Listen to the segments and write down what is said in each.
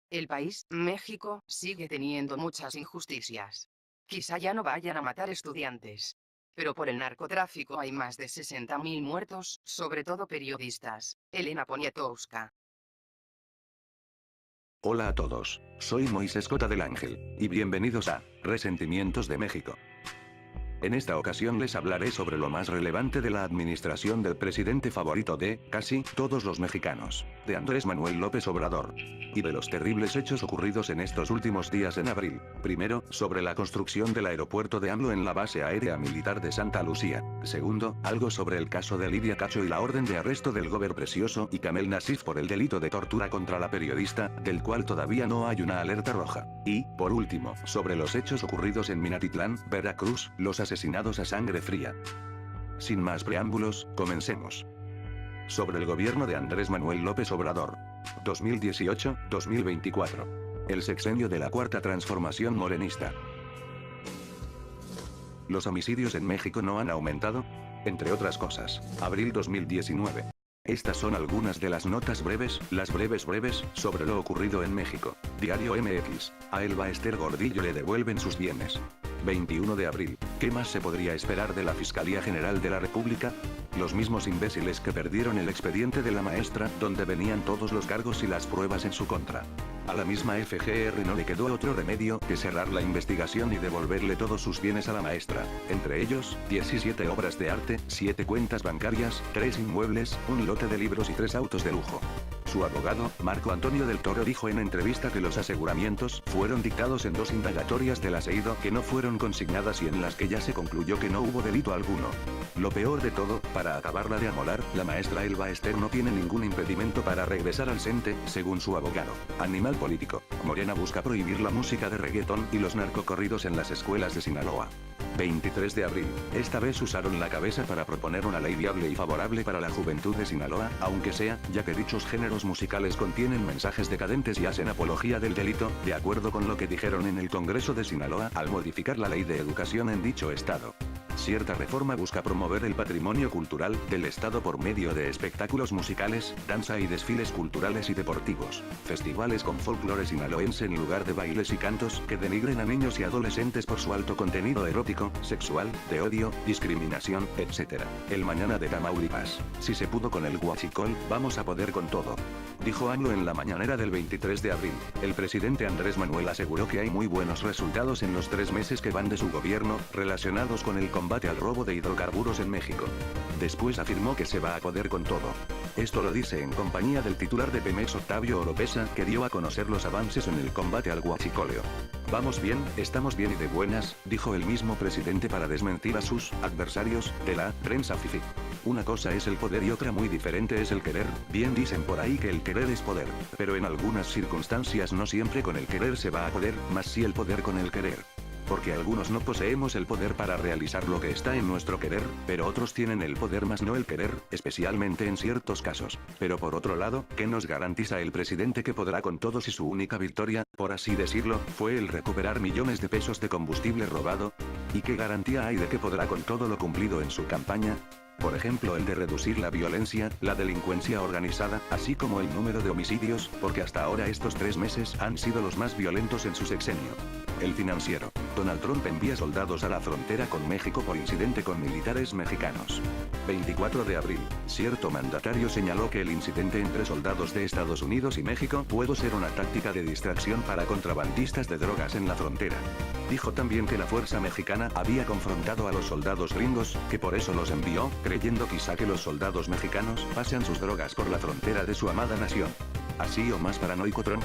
El país, México, sigue teniendo muchas injusticias. Quizá ya no vayan a matar estudiantes. Pero por el narcotráfico hay más de 60.000 muertos, sobre todo periodistas. Elena Poniatowska. Hola a todos, soy Moisés Cota del Ángel, y bienvenidos a Resentimientos de México. En esta ocasión les hablaré sobre lo más relevante de la administración del presidente favorito de casi todos los mexicanos, de Andrés Manuel López Obrador. Y de los terribles hechos ocurridos en estos últimos días en abril. Primero, sobre la construcción del aeropuerto de AMLO en la base aérea militar de Santa Lucía. Segundo, algo sobre el caso de Lidia Cacho y la orden de arresto del Gober Precioso y Kamel Nasif por el delito de tortura contra la periodista, del cual todavía no hay una alerta roja. Y, por último, sobre los hechos ocurridos en Minatitlán, Veracruz, los asesinados a sangre fría. Sin más preámbulos, comencemos. Sobre el gobierno de Andrés Manuel López Obrador. 2018-2024. El sexenio de la Cuarta Transformación morenista. ¿Los homicidios en México no han aumentado? Entre otras cosas. Abril 2019. Estas son algunas de las notas breves, las breves, sobre lo ocurrido en México. Diario MX. A Elba Ester Gordillo le devuelven sus bienes. 21 de abril. ¿Qué más se podría esperar de la Fiscalía General de la República? Los mismos imbéciles que perdieron el expediente de la maestra, donde venían todos los cargos y las pruebas en su contra. A la misma FGR no le quedó otro remedio que cerrar la investigación y devolverle todos sus bienes a la maestra, entre ellos, 17 obras de arte, 7 cuentas bancarias, 3 inmuebles, un lote de libros y 3 autos de lujo. Su abogado, Marco Antonio del Toro, dijo en entrevista que los aseguramientos fueron dictados en 2 indagatorias del SEIDO que no fueron consignadas y en las que ya se concluyó que no hubo delito alguno. Lo peor de todo, para acabarla de amolar, la maestra Elba Ester no tiene ningún impedimento para regresar al CENTE, según su abogado. Animal político. Morena busca prohibir la música de reggaetón y los narcocorridos en las escuelas de Sinaloa. 23 de abril. Esta vez usaron la cabeza para proponer una ley viable y favorable para la juventud de Sinaloa, aunque sea, ya que dichos géneros musicales contienen mensajes decadentes y hacen apología del delito, de acuerdo con lo que dijeron en el Congreso de Sinaloa al modificar la ley de educación en dicho estado. Cierta reforma busca promover el patrimonio cultural del estado por medio de espectáculos musicales, danza y desfiles culturales y deportivos, festivales con folclore sinaloense en lugar de bailes y cantos que denigren a niños y adolescentes por su alto contenido erótico, sexual, de odio, discriminación, etc. El mañana de Tamaulipas. Si se pudo con el huachicol, vamos a poder con todo. Dijo AMLO en la mañanera del 23 de abril. El presidente Andrés Manuel aseguró que hay muy buenos resultados en los 3 meses que van de su gobierno, relacionados con el combate al robo de hidrocarburos en México. Después afirmó que se va a poder con todo. Esto lo dice en compañía del titular de Pemex Octavio Oropesa, que dio a conocer los avances en el combate al huachicoleo. Vamos bien, estamos bien y de buenas, dijo el mismo presidente para desmentir a sus adversarios de la prensa fifí. Una cosa es el poder y otra muy diferente es el querer. Bien dicen por ahí que el querer es poder, pero en algunas circunstancias no siempre con el querer se va a poder, más si el poder con el querer. Porque algunos no poseemos el poder para realizar lo que está en nuestro querer, pero otros tienen el poder más no el querer, especialmente en ciertos casos. Pero por otro lado, ¿qué nos garantiza el presidente que podrá con todo si su única victoria, por así decirlo, fue el recuperar millones de pesos de combustible robado? ¿Y qué garantía hay de que podrá con todo lo cumplido en su campaña? Por ejemplo, el de reducir la violencia, la delincuencia organizada, así como el número de homicidios, porque hasta ahora estos 3 meses han sido los más violentos en su sexenio. El Financiero. Donald Trump envía soldados a la frontera con México por incidente con militares mexicanos. 24 de abril. Cierto mandatario señaló que el incidente entre soldados de Estados Unidos y México pudo ser una táctica de distracción para contrabandistas de drogas en la frontera. Dijo también que la fuerza mexicana había confrontado a los soldados gringos, que por eso los envió, creyendo quizá que los soldados mexicanos pasean sus drogas por la frontera de su amada nación. ¿Así o más paranoico Trump?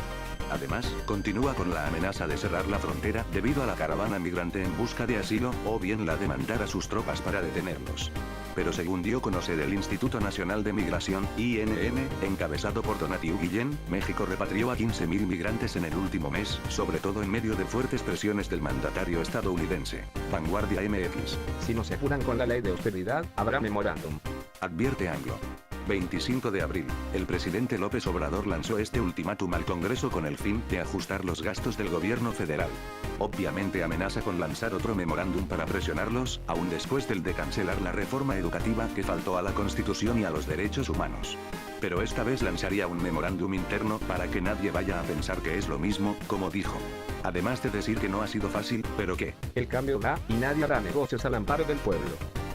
Además, continúa con la amenaza de cerrar la frontera debido a la caravana migrante en busca de asilo, o bien la de mandar a sus tropas para detenerlos. Pero según dio a conocer el Instituto Nacional de Migración, INM, encabezado por Donatiu Guillén, México repatrió a 15.000 migrantes en el último mes, sobre todo en medio de fuertes presiones del mandatario estadounidense. Vanguardia MX. Si no se apuran con la ley de austeridad, habrá memorándum. Advierte AMLO. 25 de abril, el presidente López Obrador lanzó este ultimátum al Congreso con el fin de ajustar los gastos del gobierno federal. Obviamente amenaza con lanzar otro memorándum para presionarlos, aún después del de cancelar la reforma educativa que faltó a la Constitución y a los derechos humanos. pero esta vez lanzaría un memorándum interno para que nadie vaya a pensar que es lo mismo, como dijo. Además de decir que no ha sido fácil, pero que El cambio va, y nadie hará negocios al amparo del pueblo.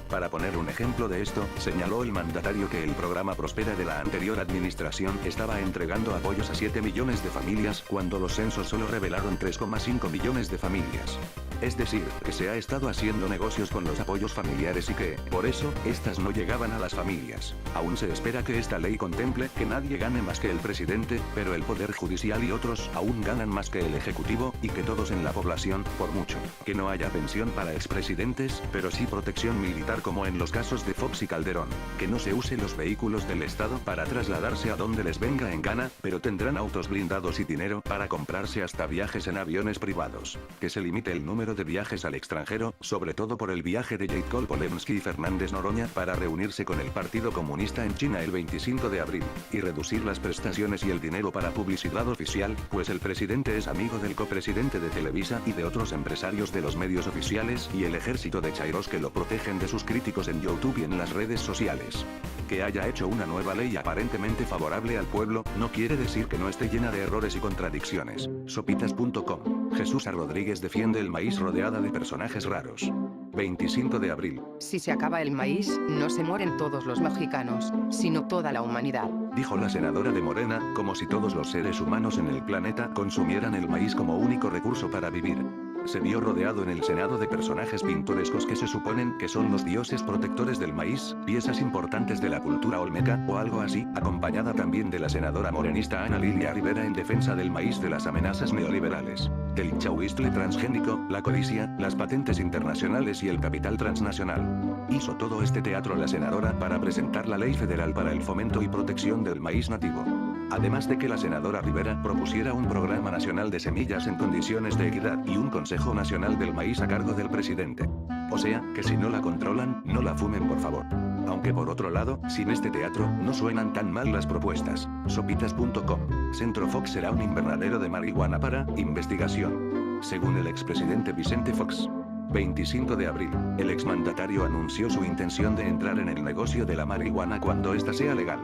para poner un ejemplo de esto, señaló el mandatario que el programa Prospera de la anterior administración estaba entregando apoyos a 7 millones de familias cuando los censos solo revelaron 3,5 millones de familias. Es decir, que se ha estado haciendo negocios con los apoyos familiares y que, por eso, estas no llegaban a las familias. Aún se espera que esta ley contemple que nadie gane más que el presidente, pero el Poder Judicial y otros aún ganan más que el Ejecutivo, y que todos en la población, por mucho, que no haya pensión para expresidentes, pero sí protección militar como en los casos de Fox y Calderón. Que no se use los vehículos del Estado para trasladarse a donde les venga en gana, pero tendrán autos blindados y dinero para comprarse hasta viajes en aviones privados. Que se limite el número de viajes al extranjero, sobre todo por el viaje de Jacob Polensky y Fernández Noroña para reunirse con el Partido Comunista en China el 25 de abril, y reducir las prestaciones y el dinero para publicidad oficial, pues el presidente es amigo del copresidente de Televisa y de otros empresarios de los medios oficiales y el ejército de chairos que lo protegen de sus críticos en YouTube y en las redes sociales. Que haya hecho una nueva ley aparentemente favorable al pueblo, no quiere decir que no esté llena de errores y contradicciones. Sopitas.com. Jesús A. Rodríguez defiende el maíz rodeada de personajes raros. 25 de abril. Si se acaba el maíz, no se mueren todos los mexicanos, sino toda la humanidad. Dijo la senadora de Morena, como si todos los seres humanos en el planeta consumieran el maíz como único recurso para vivir. Se vio rodeado en el Senado de personajes pintorescos que se suponen que son los dioses protectores del maíz, piezas importantes de la cultura olmeca, o algo así, acompañada también de la senadora morenista Ana Lilia Rivera en defensa del maíz de las amenazas neoliberales, del chauvistle transgénico, la codicia, las patentes internacionales y el capital transnacional. Hizo todo este teatro la senadora para presentar la ley federal para el fomento y protección del maíz nativo. Además de que la senadora Rivera propusiera un programa nacional de semillas en condiciones de equidad y un Consejo Nacional del Maíz a cargo del presidente. O sea, que si no la controlan, no la fumen por favor. Aunque por otro lado, sin este teatro, no suenan tan mal las propuestas. Sopitas.com. Centro Fox será un invernadero de marihuana para investigación. Según el expresidente Vicente Fox. 25 de abril, el exmandatario anunció su intención de entrar en el negocio de la marihuana cuando ésta sea legal.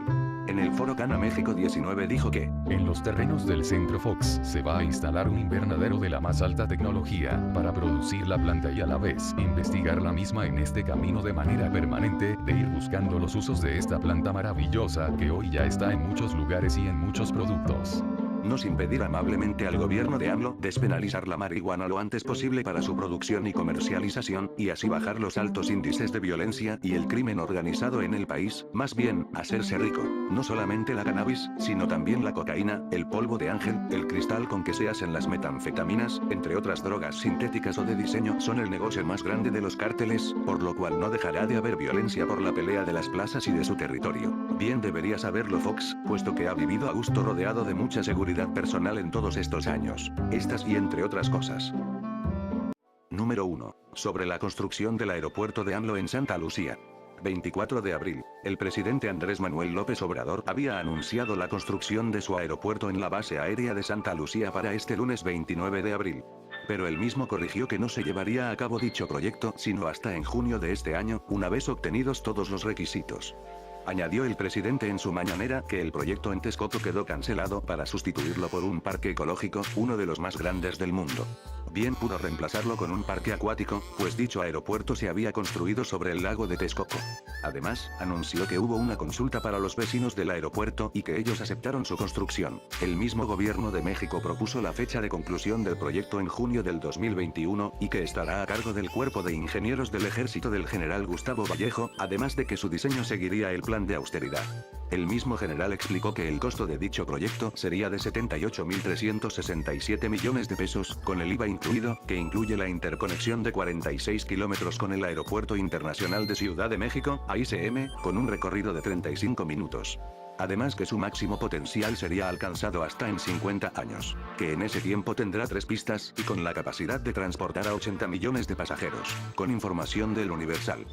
En el Foro Cana México 19 dijo que en los terrenos del Centro Fox se va a instalar un invernadero de la más alta tecnología para producir la planta y a la vez investigar la misma en este camino de manera permanente, de ir buscando los usos de esta planta maravillosa que hoy ya está en muchos lugares y en muchos productos. nos impedir amablemente al gobierno de AMLO despenalizar la marihuana lo antes posible para su producción y comercialización, y así bajar los altos índices de violencia y el crimen organizado en el país, más bien, hacerse rico. No solamente la cannabis, sino también la cocaína, el polvo de ángel, el cristal con que se hacen las metanfetaminas, entre otras drogas sintéticas o de diseño, son el negocio más grande de los cárteles, por lo cual no dejará de haber violencia por la pelea de las plazas y de su territorio. Bien debería saberlo Fox, puesto que ha vivido a gusto rodeado de mucha seguridad personal en todos estos años. Estas y entre otras cosas. Número 1. Sobre la construcción del aeropuerto de AMLO en Santa Lucía. 24 de abril, el presidente Andrés Manuel López Obrador había anunciado la construcción de su aeropuerto en la base aérea de Santa Lucía para este lunes 29 de abril. Pero él mismo corrigió que no se llevaría a cabo dicho proyecto sino hasta en junio de este año, una vez obtenidos todos los requisitos. Añadió el presidente en su mañanera que el proyecto en Texcoco quedó cancelado para sustituirlo por un parque ecológico, uno de los más grandes del mundo. Bien pudo reemplazarlo con un parque acuático, pues dicho aeropuerto se había construido sobre el lago de Texcoco. Además, anunció que hubo una consulta para los vecinos del aeropuerto y que ellos aceptaron su construcción. El mismo gobierno de México propuso la fecha de conclusión del proyecto en junio del 2021, y que estará a cargo del Cuerpo de Ingenieros del Ejército del general Gustavo Vallejo, además de que su diseño seguiría el plan de austeridad. El mismo general explicó que el costo de dicho proyecto sería de 78.367 millones de pesos, con el IVA incluido, que incluye la interconexión de 46 kilómetros con el Aeropuerto Internacional de Ciudad de México, AICM, con un recorrido de 35 minutos. Además que su máximo potencial sería alcanzado hasta en 50 años, que en ese tiempo tendrá 3 pistas, y con la capacidad de transportar a 80 millones de pasajeros, con información del Universal.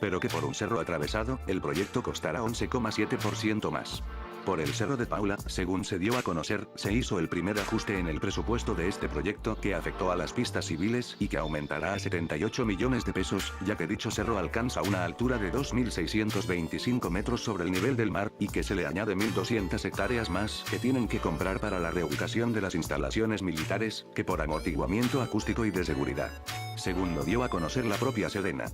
Pero que por un cerro atravesado, el proyecto costará 11,7% más. Por el Cerro de Paula, según se dio a conocer, se hizo el primer ajuste en el presupuesto de este proyecto que afectó a las pistas civiles y que aumentará a 78 millones de pesos, ya que dicho cerro alcanza una altura de 2.625 metros sobre el nivel del mar, y que se le añade 1.200 hectáreas más que tienen que comprar para la reubicación de las instalaciones militares, que por amortiguamiento acústico y de seguridad. Según lo dio a conocer la propia Sedena.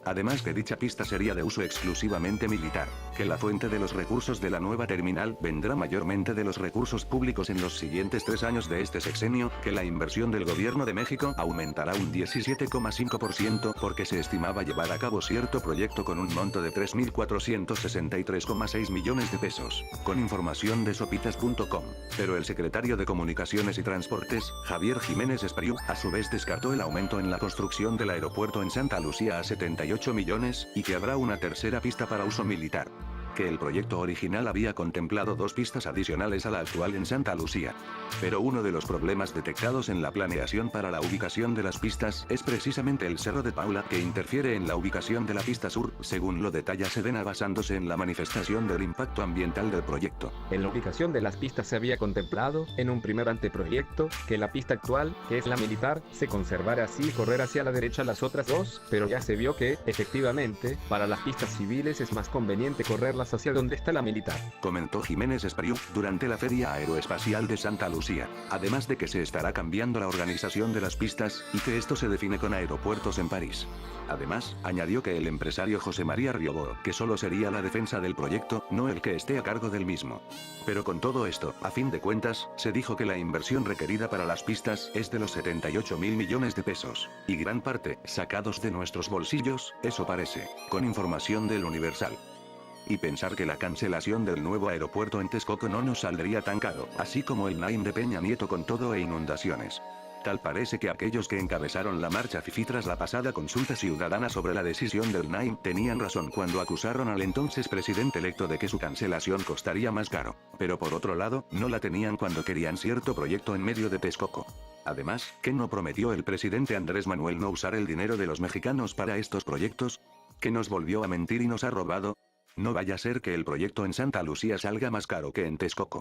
Además que dicha pista sería de uso exclusivamente militar, que la fuente de los recursos de la nueva terminal vendrá mayormente de los recursos públicos en los siguientes 3 años de este sexenio, que la inversión del gobierno de México aumentará un 17,5% porque se estimaba llevar a cabo cierto proyecto con un monto de 3.463,6 millones de pesos, con información de sopitas.com. Pero el secretario de Comunicaciones y Transportes, Javier Jiménez Espriu, a su vez descartó el aumento en la construcción del aeropuerto en Santa Lucía a 78 millones, y que habrá una tercera pista para uso militar. Que el proyecto original había contemplado 2 pistas adicionales a la actual en Santa Lucía. Pero uno de los problemas detectados en la planeación para la ubicación de las pistas es precisamente el Cerro de Paula, que interfiere en la ubicación de la pista sur, según lo detalla Sedena basándose en la manifestación del impacto ambiental del proyecto. En la ubicación de las pistas se había contemplado, en un primer anteproyecto, que la pista actual, que es la militar, se conservara así y correr hacia la derecha las otras 2, pero ya se vio que, efectivamente, para las pistas civiles es más conveniente correrlas hacia donde está la militar, comentó Jiménez Espriu, durante la Feria Aeroespacial de Santa Lucía, además de que se estará cambiando la organización de las pistas, y que esto se define con aeropuertos en París. Además, añadió que el empresario José María Riobó, que solo sería la defensa del proyecto, no el que esté a cargo del mismo. Pero con todo esto, a fin de cuentas, se dijo que la inversión requerida para las pistas es de los 78.000 millones de pesos, y gran parte, sacados de nuestros bolsillos, eso parece, con información del Universal. Y pensar que la cancelación del nuevo aeropuerto en Texcoco no nos saldría tan caro, así como el Naim de Peña Nieto con todo e inundaciones. Tal parece que aquellos que encabezaron la marcha FIFI tras la pasada consulta ciudadana sobre la decisión del Naim tenían razón cuando acusaron al entonces presidente electo de que su cancelación costaría más caro, pero por otro lado, no la tenían cuando querían cierto proyecto en medio de Texcoco. Además, ¿qué no prometió el presidente Andrés Manuel no usar el dinero de los mexicanos para estos proyectos? ¿Que nos volvió a mentir y nos ha robado? No vaya a ser que el proyecto en Santa Lucía salga más caro que en Texcoco.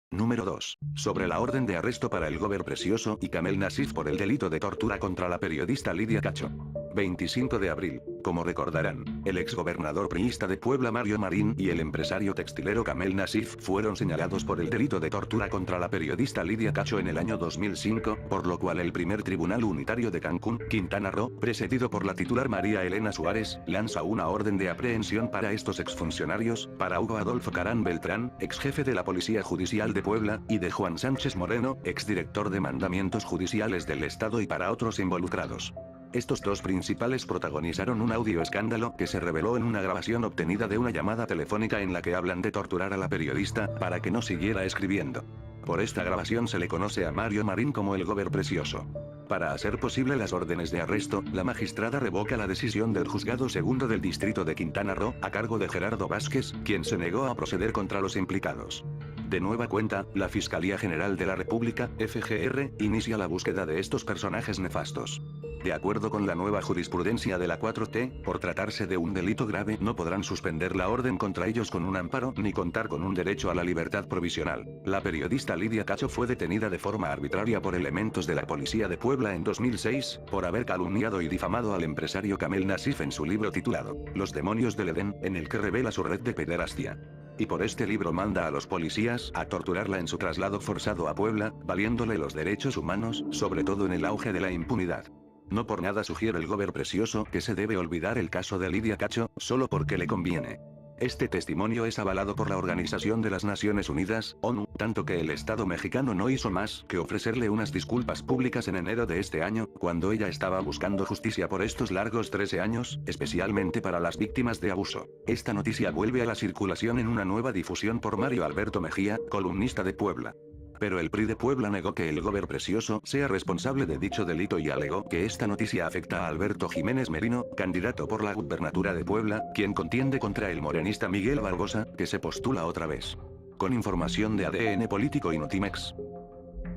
Número 2. Sobre la orden de arresto para el Gober Precioso y Kamel Nasif por el delito de tortura contra la periodista Lidia Cacho. 25 de abril. Como recordarán, el exgobernador priista de Puebla Mario Marín y el empresario textilero Kamel Nasif fueron señalados por el delito de tortura contra la periodista Lidia Cacho en el año 2005, por lo cual el primer tribunal unitario de Cancún, Quintana Roo, presidido por la titular María Elena Suárez, lanza una orden de aprehensión para estos exfuncionarios, para Hugo Adolfo Carán Beltrán, exjefe de la Policía Judicial de Puebla, y de Juan Sánchez Moreno, exdirector de mandamientos judiciales del Estado, y para otros involucrados. Estos 2 principales protagonizaron un audio escándalo que se reveló en una grabación obtenida de una llamada telefónica en la que hablan de torturar a la periodista para que no siguiera escribiendo. Por esta grabación se le conoce a Mario Marín como el Gober Precioso. Para hacer posible las órdenes de arresto, la magistrada revoca la decisión del Juzgado Segundo del Distrito de Quintana Roo, a cargo de Gerardo Vázquez, quien se negó a proceder contra los implicados. De nueva cuenta, la Fiscalía General de la República, FGR, inicia la búsqueda de estos personajes nefastos. De acuerdo con la nueva jurisprudencia de la 4T, por tratarse de un delito grave no podrán suspender la orden contra ellos con un amparo ni contar con un derecho a la libertad provisional. La periodista Lidia Cacho fue detenida de forma arbitraria por elementos de la policía de Puebla en 2006, por haber calumniado y difamado al empresario Kamel Nasif en su libro titulado Los demonios del Edén, en el que revela su red de pederastia. Y por este libro manda a los policías a torturarla en su traslado forzado a Puebla, valiéndole los derechos humanos, sobre todo en el auge de la impunidad. No por nada sugiere el Gober Precioso que se debe olvidar el caso de Lidia Cacho, solo porque le conviene. Este testimonio es avalado por la Organización de las Naciones Unidas, ONU, tanto que el Estado mexicano no hizo más que ofrecerle unas disculpas públicas en enero de este año, cuando ella estaba buscando justicia por estos largos 13 años, especialmente para las víctimas de abuso. Esta noticia vuelve a la circulación en una nueva difusión por Mario Alberto Mejía, columnista de Puebla. Pero el PRI de Puebla negó que el Gober Precioso sea responsable de dicho delito y alegó que esta noticia afecta a Alberto Jiménez Merino, candidato por la gubernatura de Puebla, quien contiende contra el morenista Miguel Barbosa, que se postula otra vez. Con información de ADN Político y Notimex.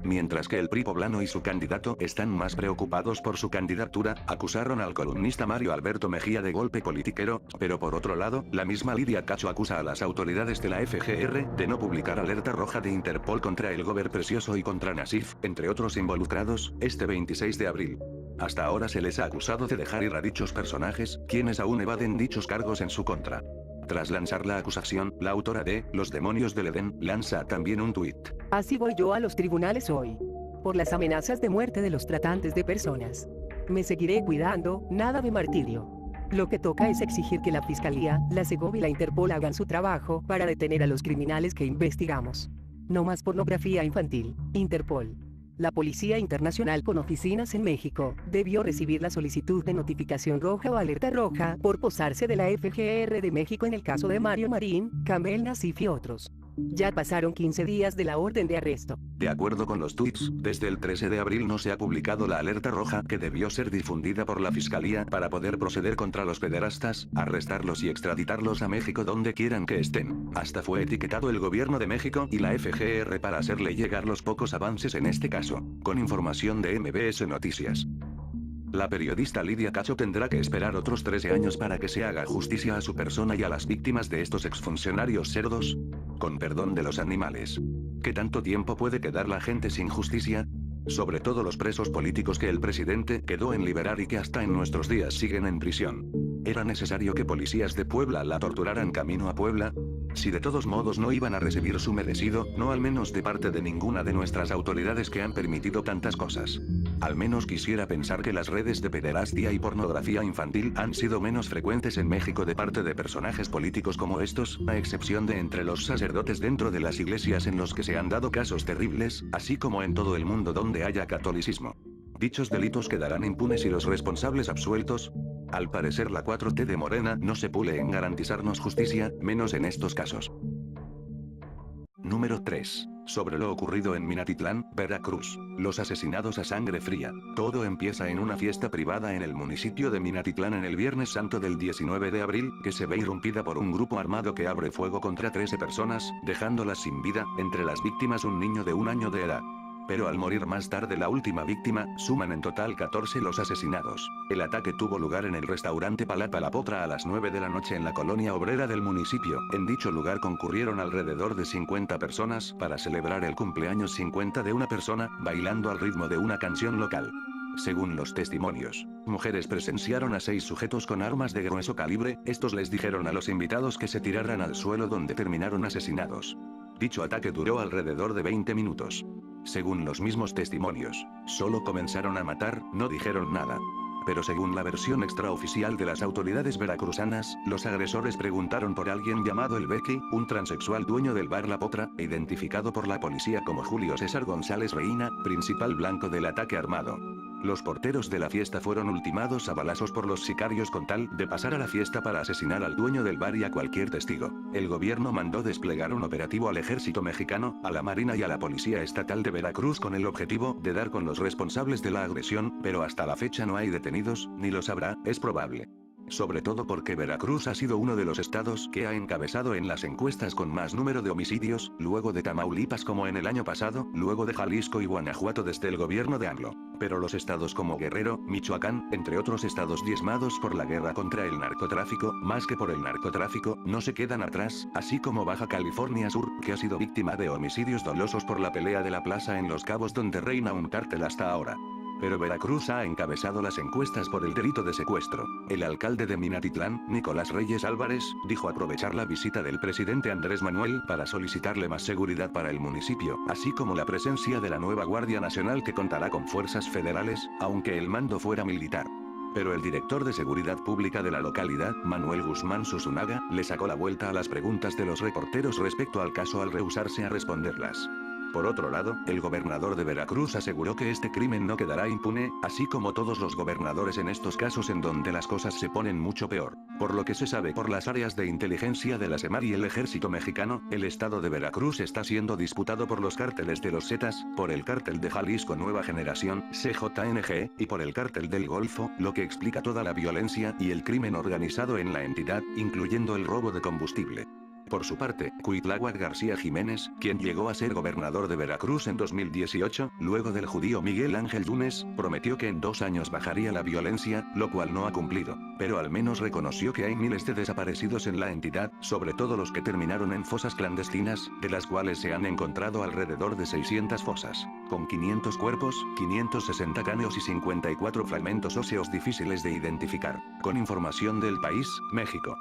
Mientras que el PRI poblano y su candidato están más preocupados por su candidatura, acusaron al columnista Mario Alberto Mejía de golpe politiquero, pero por otro lado, la misma Lidia Cacho acusa a las autoridades de la FGR de no publicar alerta roja de Interpol contra el Gober Precioso y contra Nasif, entre otros involucrados, este 26 de abril. Hasta ahora se les ha acusado de dejar ir a dichos personajes, quienes aún evaden dichos cargos en su contra. Tras lanzar la acusación, la autora de Los demonios del Edén lanza también un tuit. Así voy yo a los tribunales hoy. Por las amenazas de muerte de los tratantes de personas. Me seguiré cuidando, nada de martirio. Lo que toca es exigir que la Fiscalía, la Segovi y la Interpol hagan su trabajo para detener a los criminales que investigamos. No más pornografía infantil. Interpol. La Policía Internacional con oficinas en México debió recibir la solicitud de notificación roja o alerta roja por posarse de la FGR de México en el caso de Mario Marín, Kamel Nasif y otros. Ya pasaron 15 días de la orden de arresto. De acuerdo con los tweets, desde el 13 de abril no se ha publicado la alerta roja que debió ser difundida por la Fiscalía para poder proceder contra los pederastas, arrestarlos y extraditarlos a México donde quieran que estén. Hasta fue etiquetado el gobierno de México y la FGR para hacerle llegar los pocos avances en este caso. Con información de MBS Noticias. La periodista Lidia Cacho tendrá que esperar otros 13 años para que se haga justicia a su persona y a las víctimas de estos exfuncionarios cerdos. Con perdón de los animales. ¿Qué tanto tiempo puede quedar la gente sin justicia? Sobre todo los presos políticos que el presidente quedó en liberar y que hasta en nuestros días siguen en prisión. ¿Era necesario que policías de Puebla la torturaran camino a Puebla? Si de todos modos no iban a recibir su merecido, no al menos de parte de ninguna de nuestras autoridades que han permitido tantas cosas. Al menos quisiera pensar que las redes de pederastia y pornografía infantil han sido menos frecuentes en México de parte de personajes políticos como estos, a excepción de entre los sacerdotes dentro de las iglesias en los que se han dado casos terribles, así como en todo el mundo donde haya catolicismo. Dichos delitos quedarán impunes y los responsables absueltos. Al parecer la 4T de Morena no se pule en garantizarnos justicia, menos en estos casos. Número 3. Sobre lo ocurrido en Minatitlán, Veracruz. Los asesinados a sangre fría. Todo empieza en una fiesta privada en el municipio de Minatitlán en el Viernes Santo del 19 de abril, que se ve irrumpida por un grupo armado que abre fuego contra 13 personas, dejándolas sin vida, entre las víctimas un niño de 1 año de edad. Pero al morir más tarde la última víctima, suman en total 14 los asesinados. El ataque tuvo lugar en el restaurante Palapa La Potra a las 9 de la noche en la colonia obrera del municipio. En dicho lugar concurrieron alrededor de 50 personas para celebrar el cumpleaños 50 de una persona, bailando al ritmo de una canción local. Según los testimonios, mujeres presenciaron a 6 sujetos con armas de grueso calibre, estos les dijeron a los invitados que se tiraran al suelo donde terminaron asesinados. Dicho ataque duró alrededor de 20 minutos. Según los mismos testimonios, solo comenzaron a matar, no dijeron nada. Pero según la versión extraoficial de las autoridades veracruzanas, los agresores preguntaron por alguien llamado El Becky, un transexual dueño del bar La Potra, identificado por la policía como Julio César González Reina, principal blanco del ataque armado. Los porteros de la fiesta fueron ultimados a balazos por los sicarios con tal de pasar a la fiesta para asesinar al dueño del bar y a cualquier testigo. El gobierno mandó desplegar un operativo al ejército mexicano, a la Marina y a la Policía Estatal de Veracruz con el objetivo de dar con los responsables de la agresión, pero hasta la fecha no hay detenidos, ni los habrá, es probable. Sobre todo porque Veracruz ha sido uno de los estados que ha encabezado en las encuestas con más número de homicidios, luego de Tamaulipas como en el año pasado, luego de Jalisco y Guanajuato desde el gobierno de AMLO. Pero los estados como Guerrero, Michoacán, entre otros estados diezmados por la guerra contra el narcotráfico, más que por el narcotráfico, no se quedan atrás, así como Baja California Sur, que ha sido víctima de homicidios dolosos por la pelea de la plaza en Los Cabos donde reina un cártel hasta ahora. Pero Veracruz ha encabezado las encuestas por el delito de secuestro. El alcalde de Minatitlán, Nicolás Reyes Álvarez, dijo aprovechar la visita del presidente Andrés Manuel para solicitarle más seguridad para el municipio, así como la presencia de la nueva Guardia Nacional que contará con fuerzas federales, aunque el mando fuera militar. Pero el director de Seguridad Pública de la localidad, Manuel Guzmán Susunaga, le sacó la vuelta a las preguntas de los reporteros respecto al caso al rehusarse a responderlas. Por otro lado, el gobernador de Veracruz aseguró que este crimen no quedará impune, así como todos los gobernadores en estos casos en donde las cosas se ponen mucho peor. Por lo que se sabe por las áreas de inteligencia de la SEMAR y el ejército mexicano, el estado de Veracruz está siendo disputado por los cárteles de los Zetas, por el cártel de Jalisco Nueva Generación, CJNG, y por el cártel del Golfo, lo que explica toda la violencia y el crimen organizado en la entidad, incluyendo el robo de combustible. Por su parte, Cuitláhuac García Jiménez, quien llegó a ser gobernador de Veracruz en 2018, luego del judío Miguel Ángel Yunes, prometió que en 2 años bajaría la violencia, lo cual no ha cumplido. Pero al menos reconoció que hay miles de desaparecidos en la entidad, sobre todo los que terminaron en fosas clandestinas, de las cuales se han encontrado alrededor de 600 fosas, con 500 cuerpos, 560 cráneos y 54 fragmentos óseos difíciles de identificar. Con información del País, México.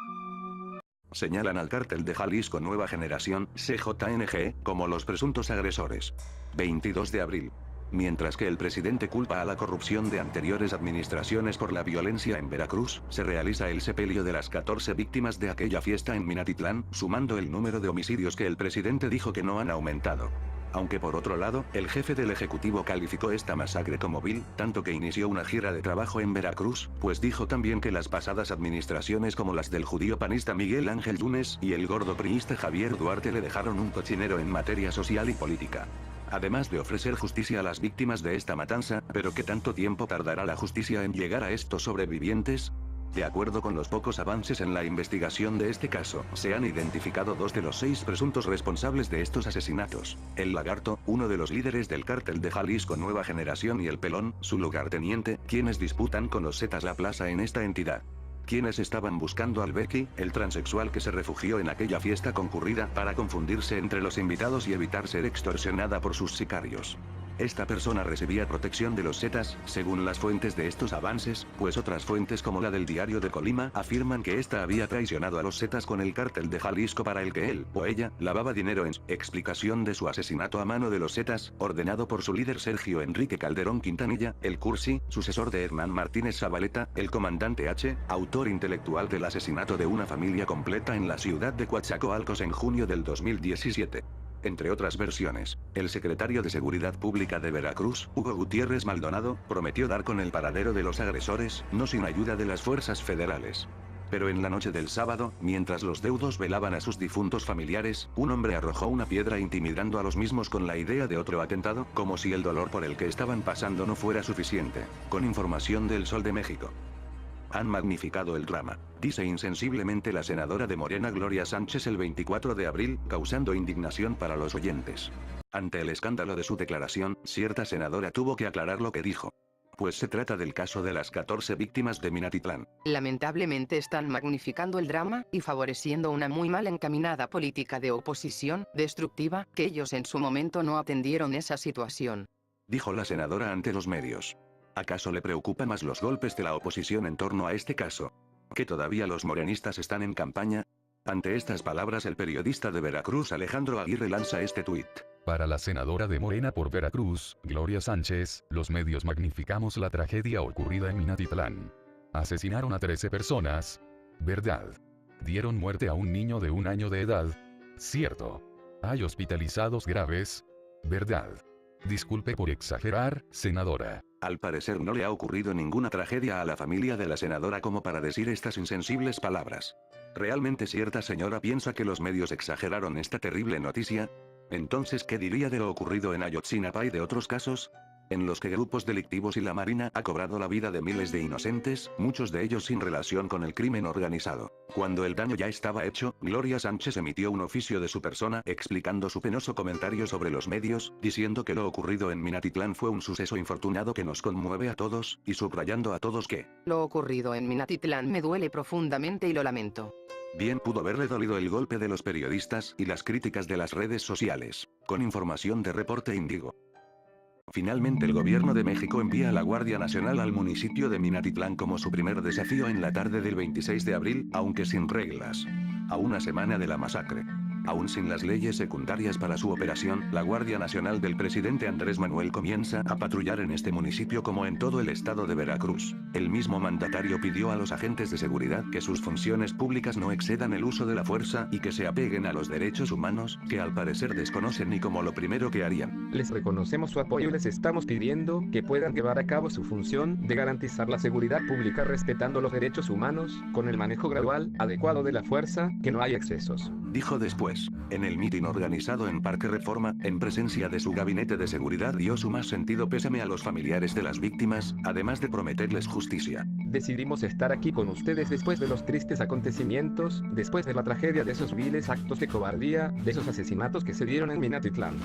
Señalan al cártel de Jalisco Nueva Generación, CJNG, como los presuntos agresores. 22 de abril. Mientras que el presidente culpa a la corrupción de anteriores administraciones por la violencia en Veracruz, se realiza el sepelio de las 14 víctimas de aquella fiesta en Minatitlán, sumando el número de homicidios que el presidente dijo que no han aumentado. Aunque por otro lado, el jefe del Ejecutivo calificó esta masacre como vil, tanto que inició una gira de trabajo en Veracruz, pues dijo también que las pasadas administraciones como las del judío panista Miguel Ángel Yunes y el gordo priista Javier Duarte le dejaron un cochinero en materia social y política. Además de ofrecer justicia a las víctimas de esta matanza, ¿pero qué tanto tiempo tardará la justicia en llegar a estos sobrevivientes? De acuerdo con los pocos avances en la investigación de este caso, se han identificado 2 de los 6 presuntos responsables de estos asesinatos. El Lagarto, uno de los líderes del cártel de Jalisco Nueva Generación, y el Pelón, su lugarteniente, quienes disputan con los Zetas la plaza en esta entidad. Quienes estaban buscando al Becky, el transexual que se refugió en aquella fiesta concurrida para confundirse entre los invitados y evitar ser extorsionada por sus sicarios. Esta persona recibía protección de los Zetas, según las fuentes de estos avances, pues otras fuentes como la del Diario de Colima afirman que ésta había traicionado a los Zetas con el cártel de Jalisco para el que él, o ella, lavaba dinero en explicación de su asesinato a mano de los Zetas, ordenado por su líder Sergio Enrique Calderón Quintanilla, el Cursi, sucesor de Hernán Martínez Zabaleta, el comandante H, autor intelectual del asesinato de una familia completa en la ciudad de Coatzacoalcos en junio del 2017. Entre otras versiones, el secretario de Seguridad Pública de Veracruz, Hugo Gutiérrez Maldonado, prometió dar con el paradero de los agresores, no sin ayuda de las fuerzas federales. Pero en la noche del sábado, mientras los deudos velaban a sus difuntos familiares, un hombre arrojó una piedra intimidando a los mismos con la idea de otro atentado, como si el dolor por el que estaban pasando no fuera suficiente. Con información del Sol de México. Han magnificado el drama, dice insensiblemente la senadora de Morena Gloria Sánchez el 24 de abril, causando indignación para los oyentes. Ante el escándalo de su declaración, cierta senadora tuvo que aclarar lo que dijo. Pues se trata del caso de las 14 víctimas de Minatitlán. Lamentablemente están magnificando el drama y favoreciendo una muy mal encaminada política de oposición, destructiva, que ellos en su momento no atendieron esa situación. Dijo la senadora ante los medios. ¿Acaso le preocupa más los golpes de la oposición en torno a este caso? ¿Que todavía los morenistas están en campaña? Ante estas palabras, el periodista de Veracruz Alejandro Aguirre lanza este tuit. Para la senadora de Morena por Veracruz, Gloria Sánchez, los medios magnificamos la tragedia ocurrida en Minatitlán. Asesinaron a 13 personas. ¿Verdad? Dieron muerte a un niño de 1 año de edad. Cierto. Hay hospitalizados graves. ¿Verdad? Disculpe por exagerar, senadora. Al parecer no le ha ocurrido ninguna tragedia a la familia de la senadora como para decir estas insensibles palabras. ¿Realmente cierta señora piensa que los medios exageraron esta terrible noticia? Entonces, ¿qué diría de lo ocurrido en Ayotzinapa y de otros casos? En los que grupos delictivos y la Marina ha cobrado la vida de miles de inocentes, muchos de ellos sin relación con el crimen organizado. Cuando el daño ya estaba hecho, Gloria Sánchez emitió un oficio de su persona explicando su penoso comentario sobre los medios, diciendo que lo ocurrido en Minatitlán fue un suceso infortunado que nos conmueve a todos, y subrayando a todos que lo ocurrido en Minatitlán me duele profundamente y lo lamento. Bien pudo haberle dolido el golpe de los periodistas y las críticas de las redes sociales. Con información de Reporte Índigo. Finalmente el gobierno de México envía a la Guardia Nacional al municipio de Minatitlán como su primer desafío en la tarde del 26 de abril, aunque sin reglas. A una semana de la masacre. Aún sin las leyes secundarias para su operación, la Guardia Nacional del presidente Andrés Manuel comienza a patrullar en este municipio como en todo el estado de Veracruz. El mismo mandatario pidió a los agentes de seguridad que sus funciones públicas no excedan el uso de la fuerza y que se apeguen a los derechos humanos, que al parecer desconocen y como lo primero que harían. Les reconocemos su apoyo y les estamos pidiendo que puedan llevar a cabo su función de garantizar la seguridad pública respetando los derechos humanos, con el manejo gradual, adecuado de la fuerza, que no haya excesos. Dijo después. En el mitin organizado en Parque Reforma, en presencia de su gabinete de seguridad, dio su más sentido pésame a los familiares de las víctimas, además de prometerles justicia. decidimos estar aquí con ustedes después de los tristes acontecimientos, después de la tragedia de esos viles actos de cobardía, de esos asesinatos que se dieron en Minatitlán.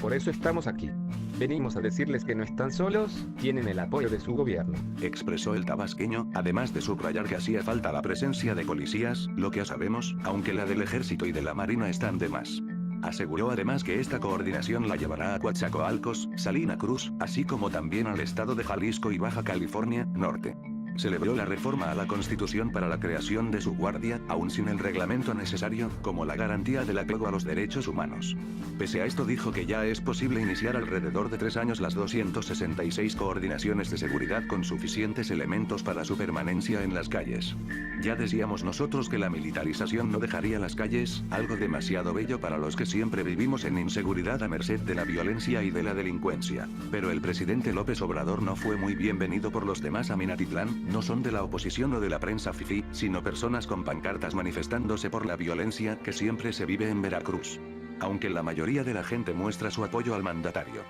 Por eso estamos aquí. Venimos a decirles que no están solos, tienen el apoyo de su gobierno. Expresó el tabasqueño, además de subrayar que hacía falta la presencia de policías, lo que ya sabemos, aunque la del ejército y de la marina están de más. Aseguró además que esta coordinación la llevará a Coatzacoalcos, Salina Cruz, así como también al estado de Jalisco y Baja California Norte. Celebró la reforma a la Constitución para la creación de su guardia, aún sin el reglamento necesario, como la garantía del apego a los derechos humanos. Pese a esto dijo que ya es posible iniciar alrededor de 3 años las 266 coordinaciones de seguridad con suficientes elementos para su permanencia en las calles. Ya decíamos nosotros que la militarización no dejaría las calles, algo demasiado bello para los que siempre vivimos en inseguridad a merced de la violencia y de la delincuencia. Pero el presidente López Obrador no fue muy bienvenido por los demás a Minatitlán. No son de la oposición o de la prensa fifí, sino personas con pancartas manifestándose por la violencia que siempre se vive en Veracruz. Aunque la mayoría de la gente muestra su apoyo al mandatario.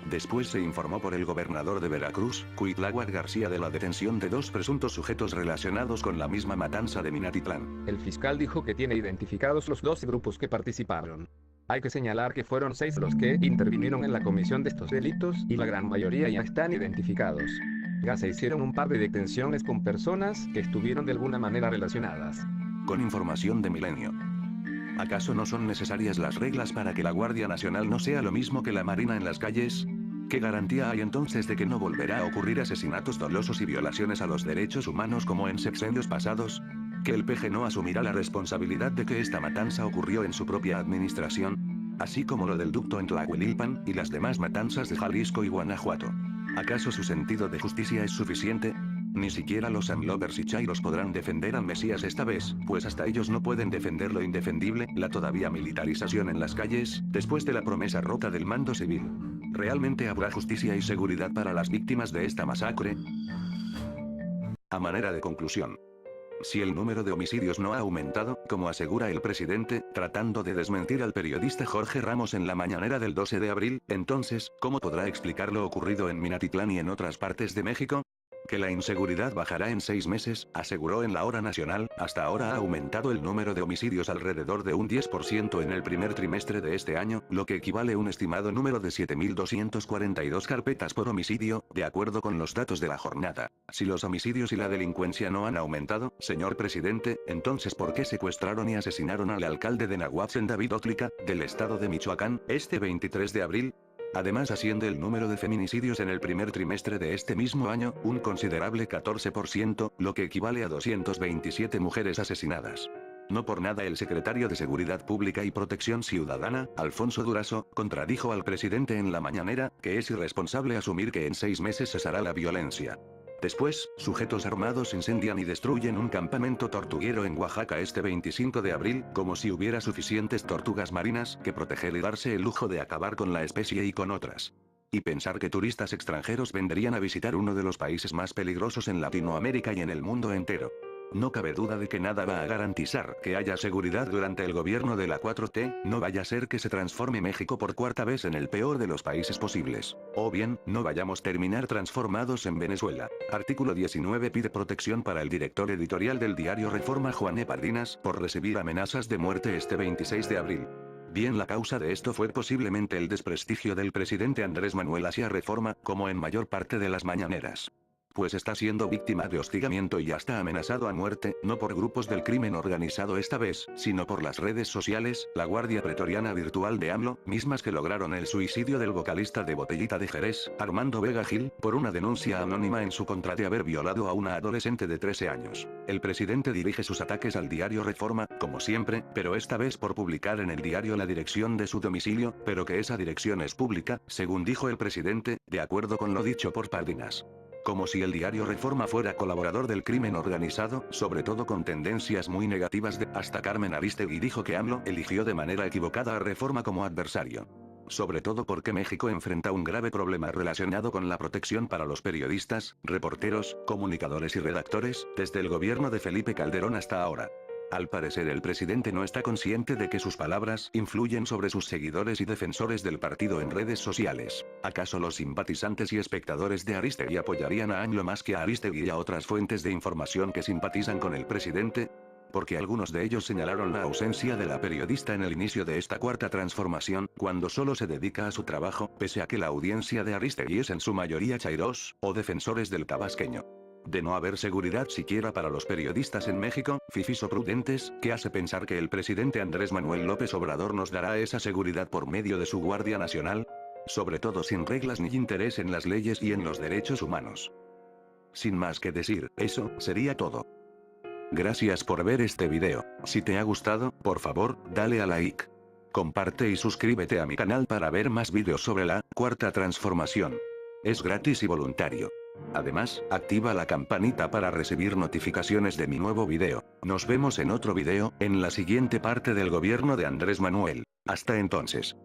Después se informó por el gobernador de Veracruz, Cuitláhuac García, de la detención de 2 presuntos sujetos relacionados con la misma matanza de Minatitlán. El fiscal dijo que tiene identificados los 12 grupos que participaron. Hay que señalar que fueron 6 los que intervinieron en la comisión de estos delitos, y la gran mayoría ya están identificados. Ya se hicieron un par de detenciones con personas que estuvieron de alguna manera relacionadas. Con información de Milenio. ¿Acaso no son necesarias las reglas para que la Guardia Nacional no sea lo mismo que la Marina en las calles? ¿Qué garantía hay entonces de que no volverá a ocurrir asesinatos dolosos y violaciones a los derechos humanos como en sexenios pasados? ¿Que el PG no asumirá la responsabilidad de que esta matanza ocurrió en su propia administración? Así como lo del ducto en Tlahuelilpan y las demás matanzas de Jalisco y Guanajuato. ¿Acaso su sentido de justicia es suficiente? Ni siquiera los AMLovers y chairos podrán defender al Mesías esta vez, pues hasta ellos no pueden defender lo indefendible, la todavía militarización en las calles, después de la promesa rota del mando civil. ¿Realmente habrá justicia y seguridad para las víctimas de esta masacre? A manera de conclusión. Si el número de homicidios no ha aumentado, como asegura el presidente, tratando de desmentir al periodista Jorge Ramos en la mañanera del 12 de abril, entonces, ¿cómo podrá explicar lo ocurrido en Minatitlán y en otras partes de México? Que la inseguridad bajará en 6 meses, aseguró en La Hora Nacional. Hasta ahora ha aumentado el número de homicidios alrededor de un 10% en el primer trimestre de este año, lo que equivale a un estimado número de 7.242 carpetas por homicidio, de acuerdo con los datos de la jornada. Si los homicidios y la delincuencia no han aumentado, señor presidente, entonces ¿por qué secuestraron y asesinaron al alcalde de Nahuatzin, David Otlica, del estado de Michoacán, este 23 de abril? Además asciende el número de feminicidios en el primer trimestre de este mismo año, un considerable 14%, lo que equivale a 227 mujeres asesinadas. No por nada el secretario de Seguridad Pública y Protección Ciudadana, Alfonso Durazo, contradijo al presidente en la mañanera, que es irresponsable asumir que en 6 meses cesará la violencia. Después, sujetos armados incendian y destruyen un campamento tortuguero en Oaxaca este 25 de abril, como si hubiera suficientes tortugas marinas que proteger y darse el lujo de acabar con la especie y con otras. Y pensar que turistas extranjeros vendrían a visitar uno de los países más peligrosos en Latinoamérica y en el mundo entero. No cabe duda de que nada va a garantizar que haya seguridad durante el gobierno de la 4T, no vaya a ser que se transforme México por 4ª vez en el peor de los países posibles. O bien, no vayamos a terminar transformados en Venezuela. Artículo 19 pide protección para el director editorial del diario Reforma Juan E. Pardinas, por recibir amenazas de muerte este 26 de abril. Bien, la causa de esto fue posiblemente el desprestigio del presidente Andrés Manuel hacia Reforma, como en mayor parte de las mañaneras. Pues está siendo víctima de hostigamiento y hasta amenazado a muerte, no por grupos del crimen organizado esta vez, sino por las redes sociales, la Guardia Pretoriana Virtual de AMLO, mismas que lograron el suicidio del vocalista de Botellita de Jerez, Armando Vega Gil, por una denuncia anónima en su contra de haber violado a una adolescente de 13 años. El presidente dirige sus ataques al diario Reforma, como siempre, pero esta vez por publicar en el diario la dirección de su domicilio, pero que esa dirección es pública, según dijo el presidente, de acuerdo con lo dicho por Pardinas. Como si el diario Reforma fuera colaborador del crimen organizado, sobre todo con tendencias muy negativas de... Hasta Carmen Aristegui dijo que AMLO eligió de manera equivocada a Reforma como adversario. Sobre todo porque México enfrenta un grave problema relacionado con la protección para los periodistas, reporteros, comunicadores y redactores, desde el gobierno de Felipe Calderón hasta ahora. Al parecer el presidente no está consciente de que sus palabras influyen sobre sus seguidores y defensores del partido en redes sociales. ¿Acaso los simpatizantes y espectadores de Ariztegui apoyarían a AMLO más que a Ariztegui y a otras fuentes de información que simpatizan con el presidente? Porque algunos de ellos señalaron la ausencia de la periodista en el inicio de esta cuarta transformación, cuando solo se dedica a su trabajo, pese a que la audiencia de Ariztegui es en su mayoría chairos, o defensores del tabasqueño. De no haber seguridad siquiera para los periodistas en México, fifís o prudentes, ¿qué hace pensar que el presidente Andrés Manuel López Obrador nos dará esa seguridad por medio de su Guardia Nacional? Sobre todo sin reglas ni interés en las leyes y en los derechos humanos. Sin más que decir, eso sería todo. Gracias por ver este video. Si te ha gustado, por favor, dale a like. Comparte y suscríbete a mi canal para ver más videos sobre la cuarta transformación. Es gratis y voluntario. Además, activa la campanita para recibir notificaciones de mi nuevo video. Nos vemos en otro video, en la siguiente parte del gobierno de Andrés Manuel. Hasta entonces.